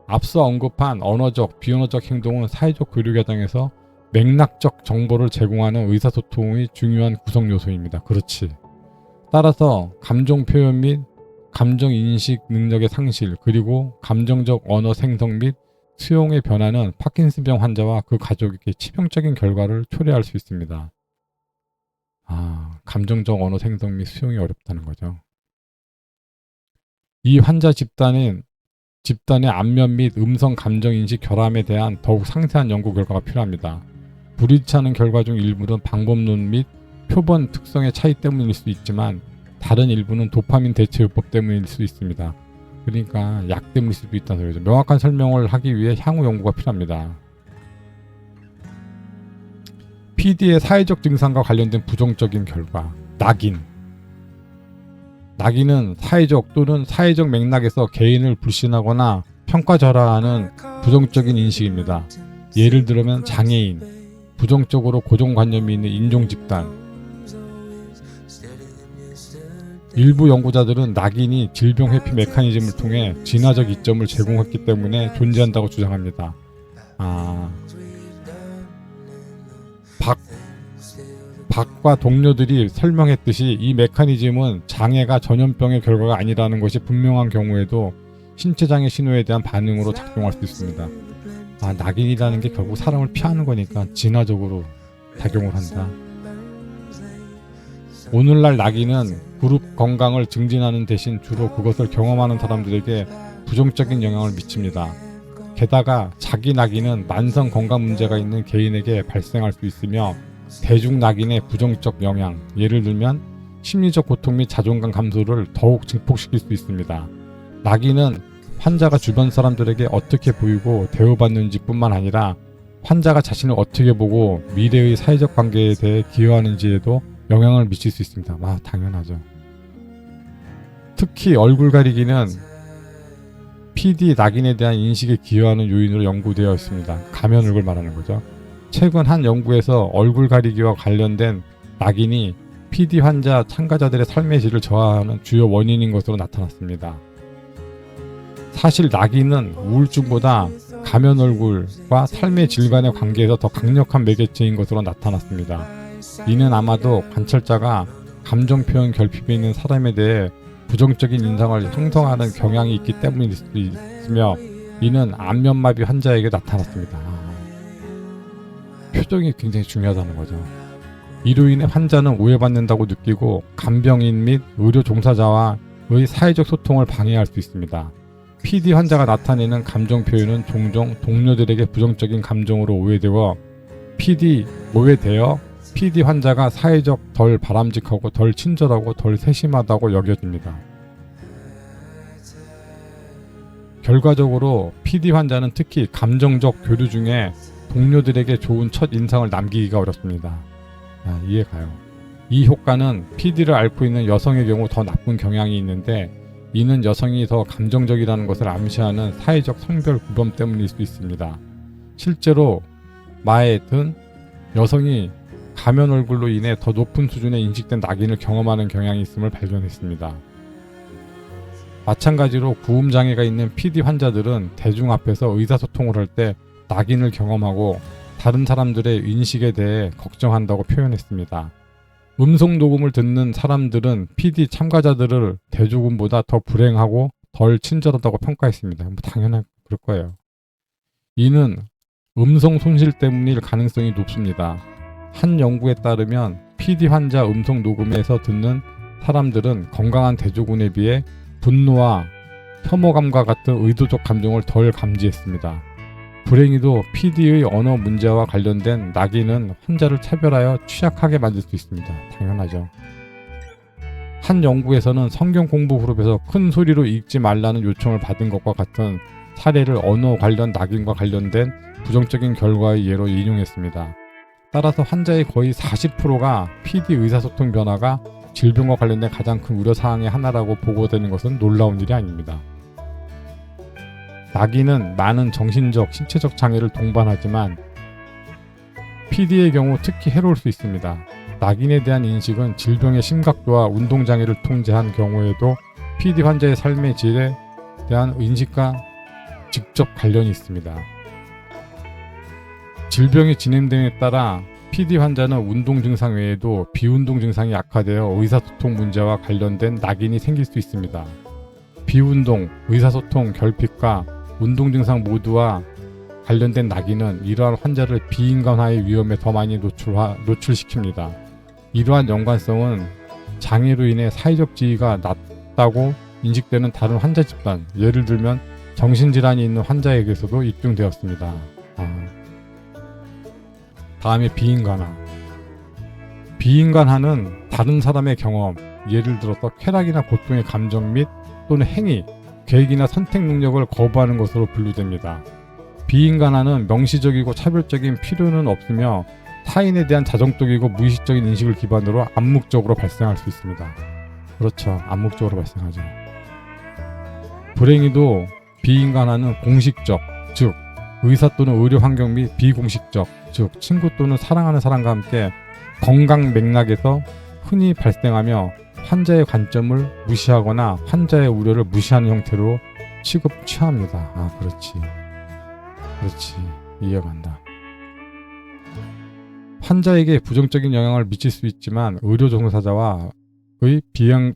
Speaker 1: 앞서 언급한 언어적, 비언어적 행동은 사회적 교류 과정에서 맥락적 정보를 제공하는 의사소통의 중요한 구성 요소입니다. 그렇지. 따라서 감정 표현 및 감정 인식 능력의 상실, 그리고 감정적 언어 생성 및 수용의 변화는 파킨슨병 환자와 그 가족에게 치명적인 결과를 초래할 수 있습니다. 감정적 언어 생성 및 수용이 어렵다는 거죠. 이 환자 집단의 안면 및 음성 감정 인식 결함에 대한 더욱 상세한 연구 결과가 필요합니다. 불일치 않은 결과 중 일부는 방법론 및 표본 특성의 차이 때문일 수 있지만 다른 일부는 도파민 대체요법 때문일 수 있습니다. 그러니까 약 때문일 수도 있다는 소리죠. 명확한 설명을 하기 위해 향후 연구가 필요합니다. PD의 사회적 증상과 관련된 부정적인 결과. 낙인은 사회적 또는 사회적 맥락에서 개인을 불신하거나 평가절하하는 부정적인 인식입니다. 예를 들면 장애인, 부정적으로 고정관념이 있는 인종집단. 일부 연구자들은 낙인이 질병 회피 메커니즘을 통해 진화적 이점을 제공했기 때문에 존재한다고 주장합니다. 박과 동료들이 설명했듯이 이 메커니즘은 장애가 전염병의 결과가 아니라는 것이 분명한 경우에도 신체장애 신호에 대한 반응으로 작동할 수 있습니다. 낙인이라는 게 결국 사람을 피하는 거니까 진화적으로 작용을 한다. 오늘날 낙인은 그룹 건강을 증진하는 대신 주로 그것을 경험하는 사람들에게 부정적인 영향을 미칩니다. 게다가 자기 낙인은 만성 건강 문제가 있는 개인에게 발생할 수 있으며 대중 낙인의 부정적 영향, 예를 들면 심리적 고통 및 자존감 감소를 더욱 증폭시킬 수 있습니다. 낙인은 환자가 주변 사람들에게 어떻게 보이고 대우받는지 뿐만 아니라 환자가 자신을 어떻게 보고 미래의 사회적 관계에 대해 기여하는지에도 영향을 미칠 수 있습니다. 당연하죠. 특히 얼굴 가리기는 PD 낙인에 대한 인식에 기여하는 요인으로 연구되어 있습니다. 가면 얼굴 말하는 거죠. 최근 한 연구에서 얼굴 가리기와 관련된 낙인이 PD 환자 참가자들의 삶의 질을 저하하는 주요 원인인 것으로 나타났습니다. 사실 낙인은 우울증보다 가면 얼굴과 삶의 질 간의 관계에서 더 강력한 매개체인 것으로 나타났습니다. 이는 아마도 관찰자가 감정 표현 결핍이 있는 사람에 대해 부정적인 인상을 형성하는 경향이 있기 때문일 수도 있으며, 이는 안면마비 환자에게 나타났습니다. 표정이 굉장히 중요하다는 거죠. 이로 인해 환자는 오해받는다고 느끼고 간병인 및 의료 종사자와의 사회적 소통을 방해할 수 있습니다. PD 환자가 나타내는 감정 표현은 종종 동료들에게 부정적인 감정으로 오해되어 PD 환자가 사회적 덜 바람직하고 덜 친절하고 덜 세심하다고 여겨집니다. 결과적으로 PD 환자는 특히 감정적 교류 중에 동료들에게 좋은 첫 인상을 남기기가 어렵습니다. 이해가요. 이 효과는 PD를 앓고 있는 여성의 경우 더 나쁜 경향이 있는데, 이는 여성이 더 감정적이라는 것을 암시하는 사회적 성별 구분 때문일 수 있습니다. 실제로 마에 든 여성이 가면 얼굴로 인해 더 높은 수준의 인식된 낙인을 경험하는 경향이 있음을 발견했습니다. 마찬가지로 구음 장애가 있는 PD 환자들은 대중 앞에서 의사소통을 할 때 낙인을 경험하고 다른 사람들의 인식에 대해 걱정한다고 표현했습니다. 음성 녹음을 듣는 사람들은 PD 참가자들을 대조군보다 더 불행하고 덜 친절하다고 평가했습니다. 당연히 그럴 거예요. 이는 음성 손실 때문일 가능성이 높습니다. 한 연구에 따르면 PD 환자 음성 녹음에서 듣는 사람들은 건강한 대조군에 비해 분노와 혐오감과 같은 의도적 감정을 덜 감지했습니다. 불행히도 PD의 언어 문제와 관련된 낙인은 환자를 차별하여 취약하게 만들 수 있습니다. 당연하죠. 한 연구에서는 성경 공부 그룹에서 큰 소리로 읽지 말라는 요청을 받은 것과 같은 사례를 언어 관련 낙인과 관련된 부정적인 결과의 예로 인용했습니다. 따라서 환자의 거의 40%가 PD 의사소통 변화가 질병과 관련된 가장 큰 우려사항의 하나라고 보고되는 것은 놀라운 일이 아닙니다. 낙인은 많은 정신적, 신체적 장애를 동반하지만 PD의 경우 특히 해로울 수 있습니다. 낙인에 대한 인식은 질병의 심각도와 운동장애를 통제한 경우에도 PD 환자의 삶의 질에 대한 인식과 직접 관련이 있습니다. 질병이 진행됨에 따라 PD 환자는 운동 증상 외에도 비운동 증상이 악화되어 의사소통 문제와 관련된 낙인이 생길 수 있습니다. 비운동, 의사소통, 결핍과 운동 증상 모두와 관련된 낙인은 이러한 환자를 비인간화의 위험에 더 많이 노출시킵니다. 이러한 연관성은 장애로 인해 사회적 지위가 낮다고 인식되는 다른 환자 집단, 예를 들면 정신질환이 있는 환자에게서도 입증되었습니다. 다음에 비인간화. 비인간화는 다른 사람의 경험, 예를 들어서 쾌락이나 고통의 감정 및 또는 행위, 계획이나 선택 능력을 거부하는 것으로 분류됩니다. 비인간화는 명시적이고 차별적인 필요는 없으며 타인에 대한 자정적이고 무의식적인 인식을 기반으로 암묵적으로 발생할 수 있습니다. 그렇죠. 암묵적으로 발생하죠. 불행히도 비인간화는 공식적, 즉 의사 또는 의료 환경 및 비공식적, 즉 친구 또는 사랑하는 사람과 함께 건강 맥락에서 흔히 발생하며 환자의 관점을 무시하거나 환자의 우려를 무시하는 형태로 취합니다. 그렇지. 이해간다. 환자에게 부정적인 영향을 미칠 수 있지만 의료 종사자와의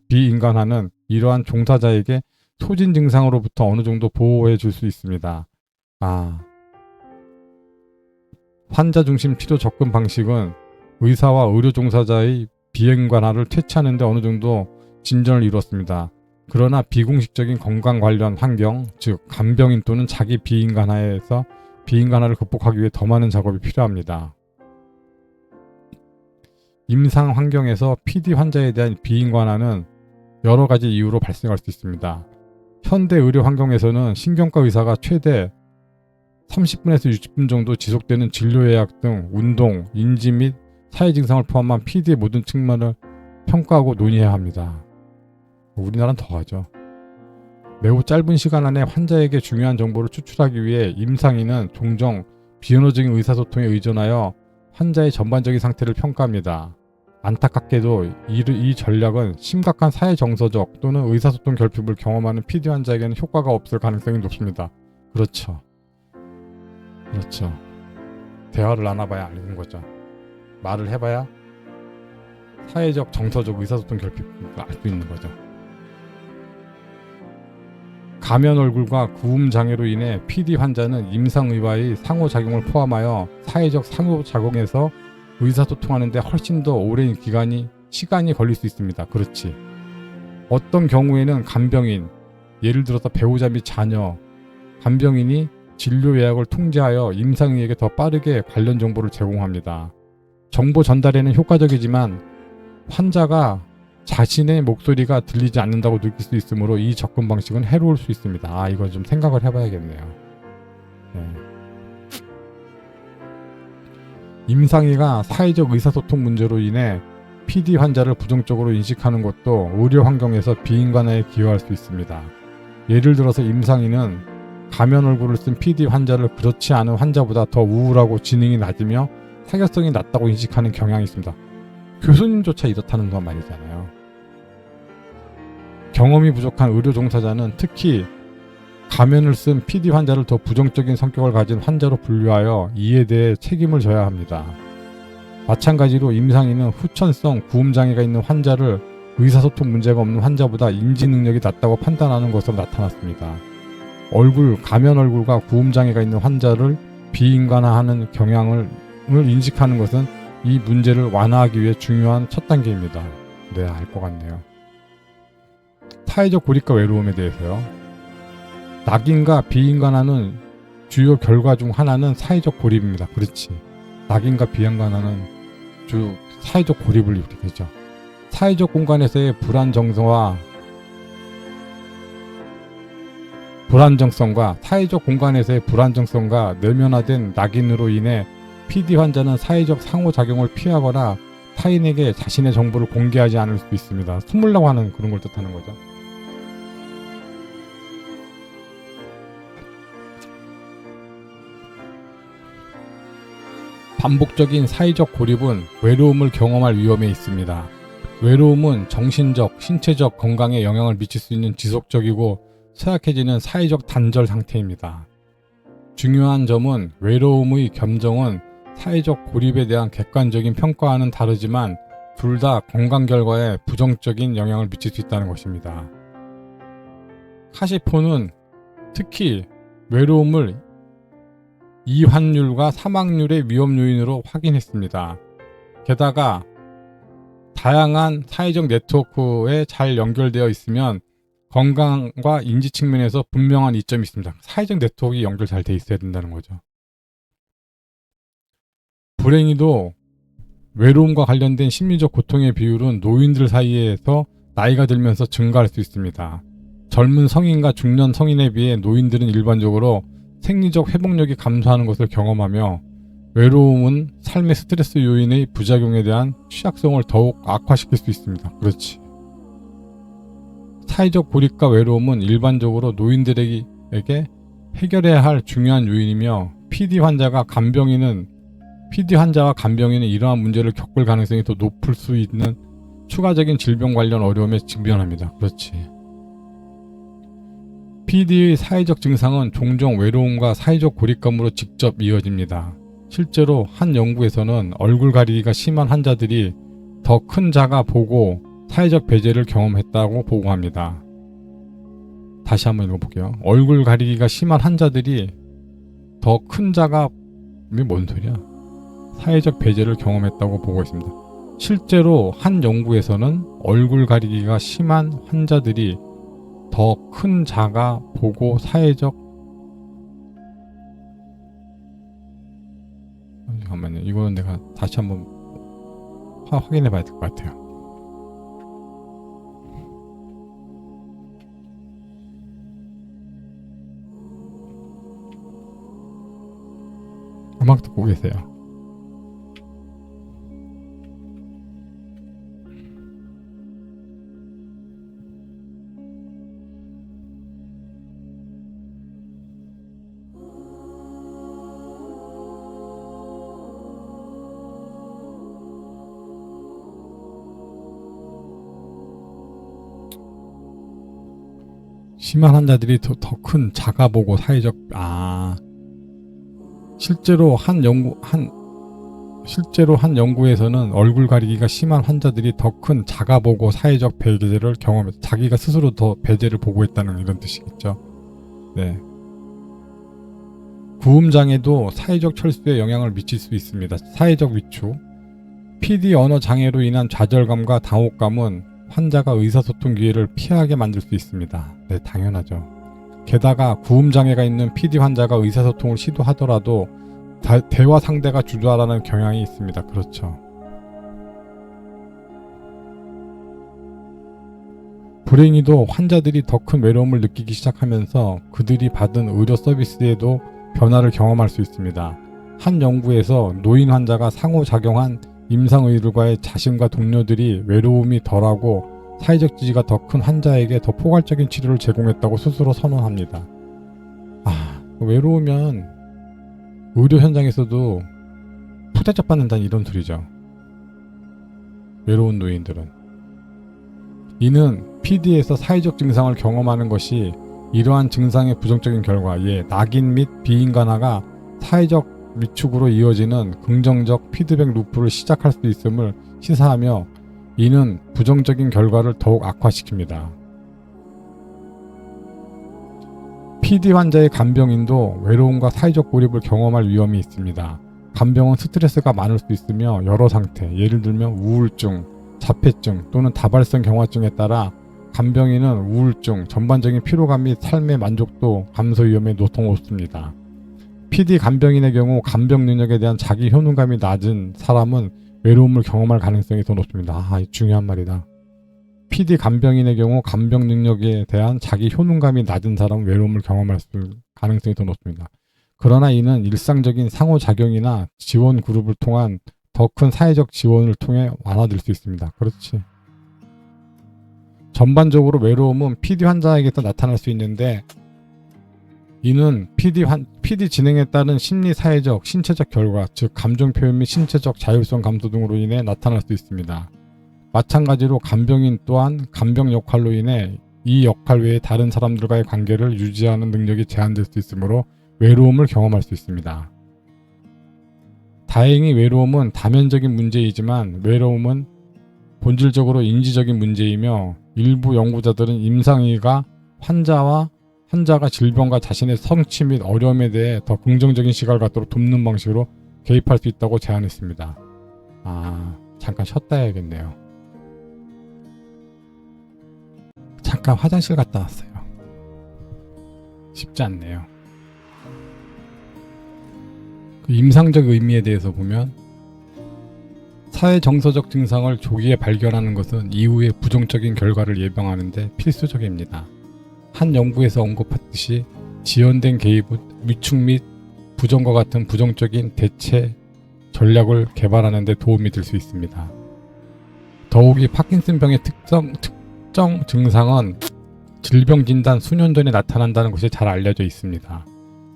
Speaker 1: 비인간화는 이러한 종사자에게 소진 증상으로부터 어느 정도 보호해 줄 수 있습니다. 환자 중심 치료 접근 방식은 의사와 의료 종사자의 비인간화를 퇴치하는 데 어느 정도 진전을 이뤘습니다. 그러나 비공식적인 건강 관련 환경, 즉 간병인 또는 자기 비인간화에서 비인간화를 극복하기 위해 더 많은 작업이 필요합니다. 임상 환경에서 PD 환자에 대한 비인간화는 여러 가지 이유로 발생할 수 있습니다. 현대 의료 환경에서는 신경과 의사가 최대 30분에서 60분 정도 지속되는 진료 예약 등 운동, 인지 및 사회 증상을 포함한 PD의 모든 측면을 평가하고 논의해야 합니다. 우리나라는 더 하죠. 매우 짧은 시간 안에 환자에게 중요한 정보를 추출하기 위해 임상인은 종종 비언어적인 의사소통에 의존하여 환자의 전반적인 상태를 평가합니다. 안타깝게도 이 전략은 심각한 사회정서적 또는 의사소통 결핍을 경험하는 PD 환자에게는 효과가 없을 가능성이 높습니다. 그렇죠. 대화를 나눠봐야 알는 거죠. 말을 해봐야 사회적, 정서적 의사소통 결핍을 알 수 있는 거죠. 가면 얼굴과 구음 장애로 인해 PD 환자는 임상의와의 상호작용을 포함하여 사회적 상호작용에서 의사소통하는데 훨씬 더 오랜 시간이 걸릴 수 있습니다. 그렇지. 어떤 경우에는 간병인, 예를 들어서 배우자 및 자녀, 간병인이 진료 예약을 통제하여 임상의에게 더 빠르게 관련 정보를 제공합니다. 정보 전달에는 효과적이지만 환자가 자신의 목소리가 들리지 않는다고 느낄 수 있으므로 이 접근 방식은 해로울 수 있습니다. 이거 좀 생각을 해봐야겠네요. 네. 임상의가 사회적 의사소통 문제로 인해 PD 환자를 부정적으로 인식하는 것도 의료 환경에서 비인간화에 기여할 수 있습니다. 예를 들어서 임상의는 가면 얼굴을 쓴 PD 환자를 그렇지 않은 환자보다 더 우울하고 지능이 낮으며 사교성이 낮다고 인식하는 경향이 있습니다. 교수님조차 이렇다는 건 말이잖아요. 경험이 부족한 의료 종사자는 특히 가면을 쓴 PD 환자를 더 부정적인 성격을 가진 환자로 분류하여 이에 대해 책임을 져야 합니다. 마찬가지로 임상의는 후천성 구음장애가 있는 환자를 의사소통 문제가 없는 환자보다 인지 능력이 낮다고 판단하는 것으로 나타났습니다. 가면 얼굴과 구음장애가 있는 환자를 비인간화하는 경향을 인식하는 것은 이 문제를 완화하기 위해 중요한 첫 단계입니다. 네, 알 것 같네요. 사회적 고립과 외로움에 대해서요. 낙인과 비인간화는 주요 결과 중 하나는 사회적 고립입니다. 그렇지. 낙인과 비인간화는 주 사회적 고립을 일으키죠. 사회적 공간에서의 불안정성과 사회적 공간에서의 불안정성과 내면화된 낙인으로 인해 PD 환자는 사회적 상호작용을 피하거나 타인에게 자신의 정보를 공개하지 않을 수 있습니다. 숨으려고 하는 그런 걸 뜻하는 거죠. 반복적인 사회적 고립은 외로움을 경험할 위험에 있습니다. 외로움은 정신적, 신체적 건강에 영향을 미칠 수 있는 지속적이고 쇠약해지는 사회적 단절 상태입니다. 중요한 점은 외로움의 감정은 사회적 고립에 대한 객관적인 평가와는 다르지만 둘 다 건강 결과에 부정적인 영향을 미칠 수 있다는 것입니다. 카시포는 특히 외로움을 이환율과 사망률의 위험 요인으로 확인했습니다. 게다가 다양한 사회적 네트워크에 잘 연결되어 있으면 건강과 인지 측면에서 분명한 이점이 있습니다. 사회적 네트워크가 연결 잘 돼 있어야 된다는 거죠. 불행히도 외로움과 관련된 심리적 고통의 비율은 노인들 사이에서 나이가 들면서 증가할 수 있습니다. 젊은 성인과 중년 성인에 비해 노인들은 일반적으로 생리적 회복력이 감소하는 것을 경험하며 외로움은 삶의 스트레스 요인의 부작용에 대한 취약성을 더욱 악화시킬 수 있습니다. 그렇지. 사회적 고립과 외로움은 일반적으로 노인들에게 해결해야 할 중요한 요인이며 PD 환자와 간병인은 이러한 문제를 겪을 가능성이 더 높을 수 있는 추가적인 질병 관련 어려움에 직면합니다. 그렇지. PD의 사회적 증상은 종종 외로움과 사회적 고립감으로 직접 이어집니다. 실제로 한 연구에서는 얼굴 가리기가 심한 환자들이 더 큰 자가 보고 사회적 배제를 경험했다고 보고합니다. 다시 한번 읽어볼게요. 얼굴 가리기가 심한 환자들이 더 큰 자가 뭔 소리야? 사회적 배제를 경험했다고 보고 있습니다. 실제로 한 연구에서는 얼굴 가리기가 심한 환자들이 더 큰 자가 보고 사회적 잠깐만요. 이거는 내가 다시 한번 확인해 봐야 될 것 같아요. 음악 듣고 계세요. 심한 환자들이 더 큰 자가 보고 사회적 실제로 한 연구에서는 얼굴 가리기가 심한 환자들이 더 큰 자가 보고 사회적 배제를 경험해서 자기가 스스로 더 배제를 보고했다는 이런 뜻이겠죠. 네. 구음장애도 사회적 철수에 영향을 미칠 수 있습니다. 사회적 위축. PD 언어 장애로 인한 좌절감과 당혹감은 환자가 의사소통 기회를 피하게 만들 수 있습니다. 네, 당연하죠. 게다가 구음장애가 있는 PD 환자가 의사소통을 시도하더라도 대화 상대가 주저하라는 경향이 있습니다. 그렇죠. 불행히도 환자들이 더 큰 외로움을 느끼기 시작하면서 그들이 받은 의료 서비스에도 변화를 경험할 수 있습니다. 한 연구에서 노인 환자가 상호작용한 임상의료과의 자신과 동료들이 외로움이 덜하고 사회적 지지가 더 큰 환자에게 더 포괄적인 치료를 제공했다고 스스로 선언합니다. 외로우면 의료 현장에서도 푸대접 받는다는 이런 소리죠. 외로운 노인들은. 이는 PD에서 사회적 증상을 경험하는 것이 이러한 증상의 부정적인 결과, 낙인 및 비인간화가 사회적 위축으로 이어지는 긍정적 피드백 루프를 시작할 수 있음을 시사하며 이는 부정적인 결과를 더욱 악화시킵니다. PD 환자의 간병인도 외로움과 사회적 고립을 경험할 위험이 있습니다. 간병은 스트레스가 많을 수 있으며 여러 상태, 예를 들면 우울증, 자폐증 또는 다발성 경화증에 따라 간병인은 우울증, 전반적인 피로감 및 삶의 만족도 감소 위험에 노통롭습니다. PD 간병인의 경우 간병 능력에 대한 자기 효능감이 낮은 사람은 외로움을 경험할 가능성이 더 높습니다. 중요한 말이다. PD 간병인의 경우 간병 능력에 대한 자기 효능감이 낮은 사람은 외로움을 경험할 가능성이 더 높습니다. 그러나 이는 일상적인 상호작용이나 지원 그룹을 통한 더 큰 사회적 지원을 통해 완화될 수 있습니다. 그렇지. 전반적으로 외로움은 PD 환자에게서 나타날 수 있는데 이는 PD 진행에 따른 심리 사회적, 신체적 결과, 즉 감정 표현 및 신체적 자율성 감소 등으로 인해 나타날 수 있습니다. 마찬가지로 간병인 또한 간병 역할로 인해 이 역할 외에 다른 사람들과의 관계를 유지하는 능력이 제한될 수 있으므로 외로움을 경험할 수 있습니다. 다행히 외로움은 다면적인 문제이지만 외로움은 본질적으로 인지적인 문제이며 일부 연구자들은 임상의가 환자가 질병과 자신의 성취 및 어려움에 대해 더 긍정적인 시각을 갖도록 돕는 방식으로 개입할 수 있다고 제안했습니다. 잠깐 쉬었다 해야겠네요. 잠깐 화장실 갔다 왔어요. 쉽지 않네요. 그 임상적 의미에 대해서 보면 사회정서적 증상을 조기에 발견하는 것은 이후의 부정적인 결과를 예방하는 데 필수적입니다. 한 연구에서 언급했듯이 지연된 개입은 위축 및 부정과 같은 부정적인 대체 전략을 개발하는 데 도움이 될 수 있습니다. 더욱이 파킨슨병의 특정 증상은 질병 진단 수년 전에 나타난다는 것이 잘 알려져 있습니다.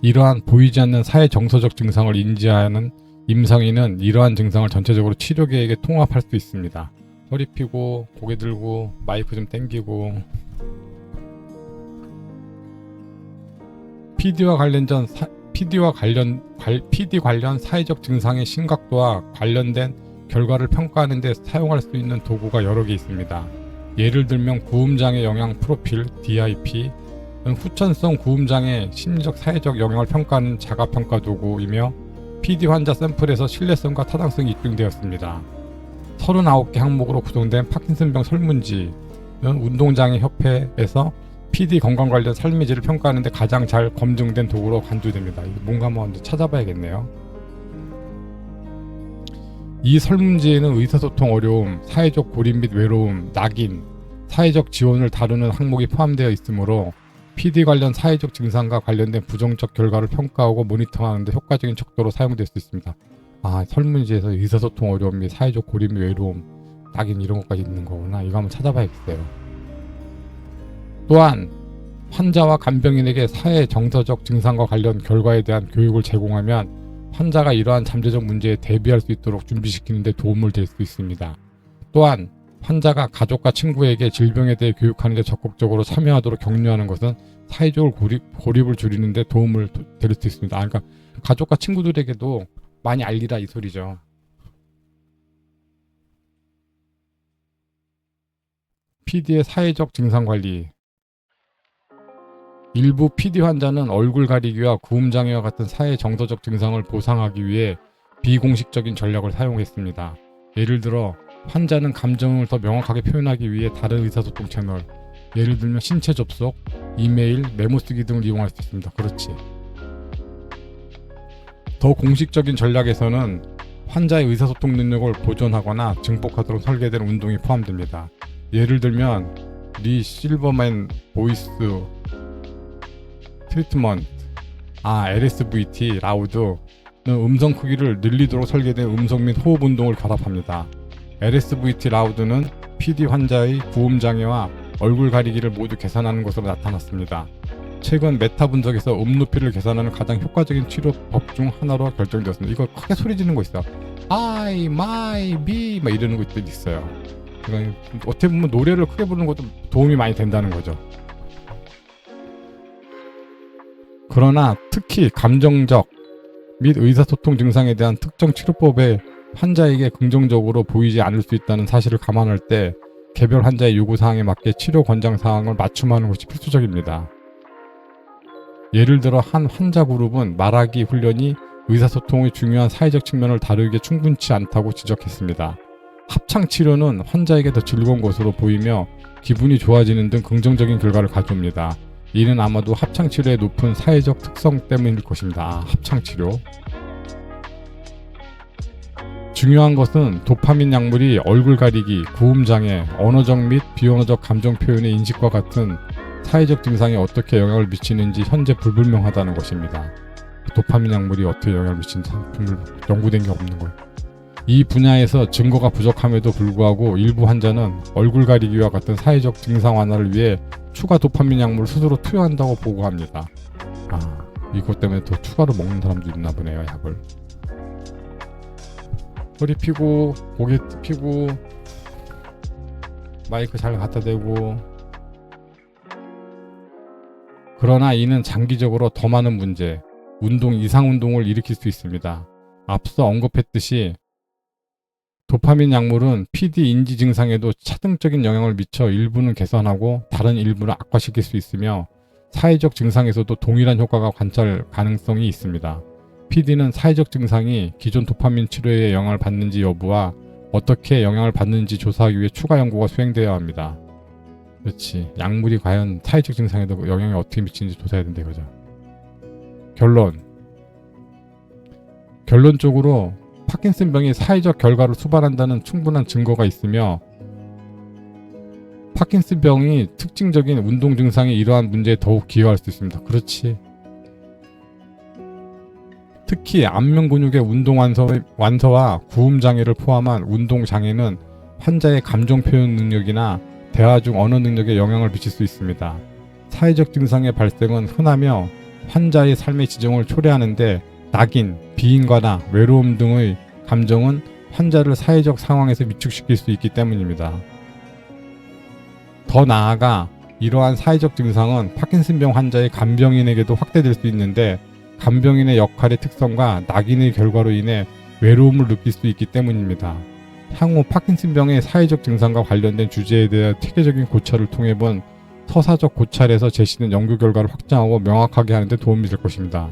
Speaker 1: 이러한 보이지 않는 사회정서적 증상을 인지하는 임상인은 이러한 증상을 전체적으로 치료 계획에 통합할 수 있습니다. 허리 펴고 고개 들고 마이크 좀 당기고 PD 관련 사회적 증상의 심각도와 관련된 결과를 평가하는 데 사용할 수 있는 도구가 여러 개 있습니다. 예를 들면 구음장애 영향 프로필 DIP는 후천성 구음장애 심리적 사회적 영향을 평가하는 자가평가 도구이며 PD 환자 샘플에서 신뢰성과 타당성이 입증되었습니다. 39개 항목으로 구성된 파킨슨병 설문지는 운동장애 협회에서 PD 건강 관련 삶의 질을 평가하는데 가장 잘 검증된 도구로 간주됩니다. 이거 뭔가 한번 찾아봐야겠네요. 이 설문지에는 의사소통 어려움, 사회적 고립 및 외로움, 낙인, 사회적 지원을 다루는 항목이 포함되어 있으므로 PD 관련 사회적 증상과 관련된 부정적 결과를 평가하고 모니터하는 데 효과적인 척도로 사용될 수 있습니다. 설문지에서 의사소통 어려움 및 사회적 고립 및 외로움, 낙인 이런 것까지 있는 거구나. 이거 한번 찾아봐야겠어요. 또한 환자와 간병인에게 사회 정서적 증상과 관련 결과에 대한 교육을 제공하면 환자가 이러한 잠재적 문제에 대비할 수 있도록 준비시키는 데 도움을 될 수 있습니다. 또한 환자가 가족과 친구에게 질병에 대해 교육하는 데 적극적으로 참여하도록 격려하는 것은 사회적 고립을 줄이는 데 도움을 될 수 있습니다. 그러니까 가족과 친구들에게도 많이 알리라 이 소리죠. PD의 사회적 증상 관리. 일부 PD 환자는 얼굴 가리기와 구음 장애와 같은 사회 정서적 증상을 보상하기 위해 비공식적인 전략을 사용했습니다. 예를 들어 환자는 감정을 더 명확하게 표현하기 위해 다른 의사소통 채널, 예를 들면 신체 접속, 이메일, 메모 쓰기 등을 이용할 수 있습니다. 그렇지. 더 공식적인 전략에서는 환자의 의사소통 능력을 보존하거나 증폭하도록 설계된 운동이 포함됩니다. 예를 들면 리 실버맨 보이스 트리트먼트, LSVT, 라우드는 음성 크기를 늘리도록 설계된 음성 및 호흡 운동을 결합합니다. LSVT 라우드는 PD 환자의 구음 장애와 얼굴 가리기를 모두 개선하는 것으로 나타났습니다. 최근 메타 분석에서 높이를 개선하는 가장 효과적인 치료법 중 하나로 결정되었습니다. 이거 크게 소리 지르는 거 있어. I, my, me 막 이러는 것도 있어요. 어떻게 보면 노래를 크게 부르는 것도 도움이 많이 된다는 거죠. 그러나 특히 감정적 및 의사소통 증상에 대한 특정 치료법에 환자에게 긍정적으로 보이지 않을 수 있다는 사실을 감안할 때 개별 환자의 요구사항에 맞게 치료 권장사항을 맞춤하는 것이 필수적입니다. 예를 들어 한 환자 그룹은 말하기 훈련이 의사소통의 중요한 사회적 측면을 다루기에 충분치 않다고 지적했습니다. 합창치료는 환자에게 더 즐거운 것으로 보이며 기분이 좋아지는 등 긍정적인 결과를 가져옵니다. 이는 아마도 합창치료의 높은 사회적 특성 때문일 것입니다. 합창치료. 중요한 것은 도파민 약물이 얼굴 가리기, 구음장애, 언어적 및 비언어적 감정 표현의 인식과 같은 사회적 증상에 어떻게 영향을 미치는지 현재 불분명하다는 것입니다. 도파민 약물이 어떻게 영향을 미치는지 연구된 게 없는 거예요. 이 분야에서 증거가 부족함에도 불구하고 일부 환자는 얼굴 가리기와 같은 사회적 증상 완화를 위해 추가 도파민 약물을 스스로 투여한다고 보고합니다. 이것 때문에 더 추가로 먹는 사람도 있나 보네요, 약을. 허리 펴고 고개 펴고 마이크 잘 갖다 대고. 그러나 이는 장기적으로 더 많은 문제, 이상 운동을 일으킬 수 있습니다. 앞서 언급했듯이 도파민 약물은 PD 인지 증상에도 차등적인 영향을 미쳐 일부는 개선하고 다른 일부는 악화시킬 수 있으며 사회적 증상에서도 동일한 효과가 관찰 가능성이 있습니다. PD는 사회적 증상이 기존 도파민 치료에 영향을 받는지 여부와 어떻게 영향을 받는지 조사하기 위해 추가 연구가 수행되어야 합니다. 그렇지. 약물이 과연 사회적 증상에도 영향이 어떻게 미치는지 조사해야 된다 이거죠. 결론적으로 파킨슨병이 사회적 결과를 수반한다는 충분한 증거가 있으며 파킨슨병이 특징적인 운동 증상이 이러한 문제에 더욱 기여할 수 있습니다. 그렇지. 특히 안면 근육의 운동 완서와 구음 장애를 포함한 운동 장애는 환자의 감정 표현 능력이나 대화 중 언어 능력에 영향을 미칠 수 있습니다. 사회적 증상의 발생은 흔하며 환자의 삶의 지정을 초래하는데 낙인, 비인과나 외로움 등의 감정은 환자를 사회적 상황에서 위축시킬 수 있기 때문입니다. 더 나아가 이러한 사회적 증상은 파킨슨병 환자의 간병인에게도 확대될 수 있는데 간병인의 역할의 특성과 낙인의 결과로 인해 외로움을 느낄 수 있기 때문입니다. 향후 파킨슨병의 사회적 증상과 관련된 주제에 대한 체계적인 고찰을 통해 본 서사적 고찰에서 제시된 연구 결과를 확장하고 명확하게 하는 데 도움이 될 것입니다.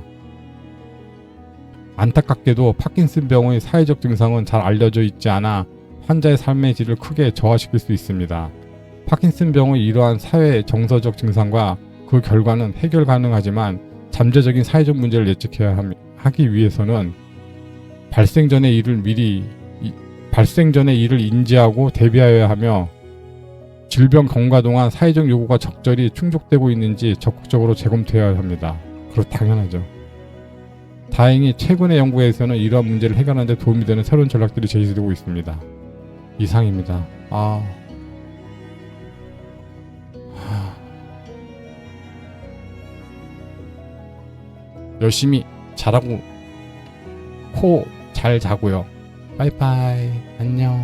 Speaker 1: 안타깝게도 파킨슨병의 사회적 증상은 잘 알려져 있지 않아 환자의 삶의 질을 크게 저하시킬 수 있습니다. 파킨슨병의 이러한 사회 정서적 증상과 그 결과는 해결 가능하지만 잠재적인 사회적 문제를 예측해야 하기 위해서는 발생 전에 이를 인지하고 대비하여야 하며 질병 경과 동안 사회적 요구가 적절히 충족되고 있는지 적극적으로 재검토해야 합니다. 당연하죠. 다행히 최근의 연구에서는 이러한 문제를 해결하는 데 도움이 되는 새로운 전략들이 제시되고 있습니다. 이상입니다. 열심히 잘하고 코 잘 자고요. 빠이빠이. 안녕.